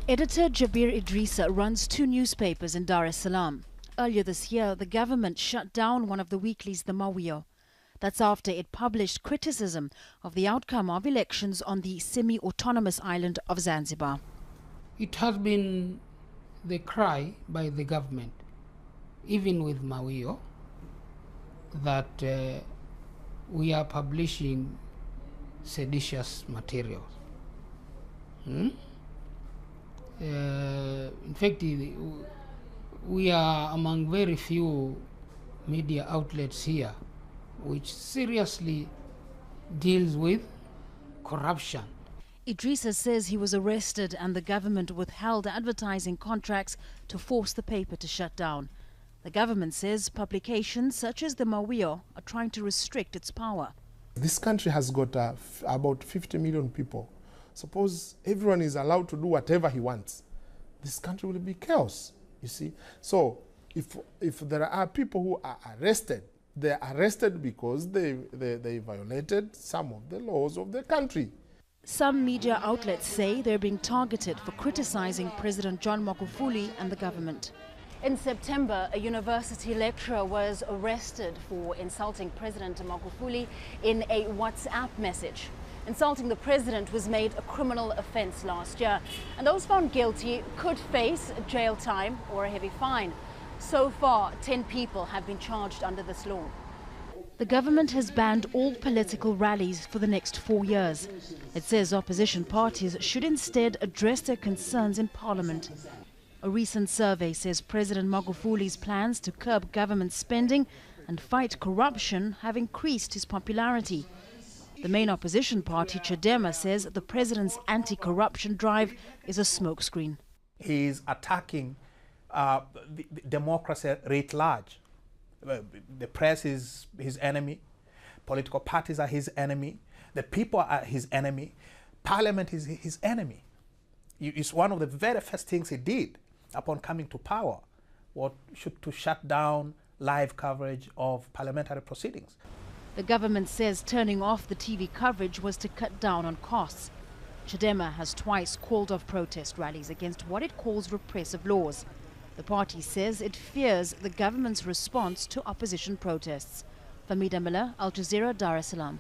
Editor Jabir Idrissa runs 2 newspapers in Dar es Salaam. Earlier this year, the government shut down one of the weeklies, the Mawio. That's after it published criticism of the outcome of elections on the semi-autonomous island of Zanzibar. It has been the cry by the government, even with Mawio, that we are publishing seditious materials. In fact, we are among very few media outlets here which seriously deals with corruption. Idrissa says he was arrested and the government withheld advertising contracts to force the paper to shut down. The government says publications such as the Mawio are trying to restrict its power. This country has got about 50 million people. Suppose everyone is allowed to do whatever he wants, this country will be chaos, you see. So if there are people who are arrested, they are arrested because they violated some of the laws of the country. Some media outlets say they're being targeted for criticizing President John Magufuli and the government. In September, a university lecturer was arrested for insulting President Magufuli in a WhatsApp message. Insulting the president was made a criminal offence last year, and those found guilty could face jail time or a heavy fine. So far, 10 people have been charged under this law. The government has banned all political rallies for the next 4 years. It says opposition parties should instead address their concerns in parliament. A recent survey says President Magufuli's plans to curb government spending and fight corruption have increased his popularity. The main opposition party, Chadema, says the president's anti-corruption drive is a smokescreen. He is attacking the democracy writ large. The press is his enemy. Political parties are his enemy. The people are his enemy. Parliament is his enemy. It's one of the very first things he did upon coming to power, to shut down live coverage of parliamentary proceedings. The government says turning off the TV coverage was to cut down on costs. Chadema has twice called off protest rallies against what it calls repressive laws. The party says it fears the government's response to opposition protests. Famida Miller, Al Jazeera, Dar es Salaam.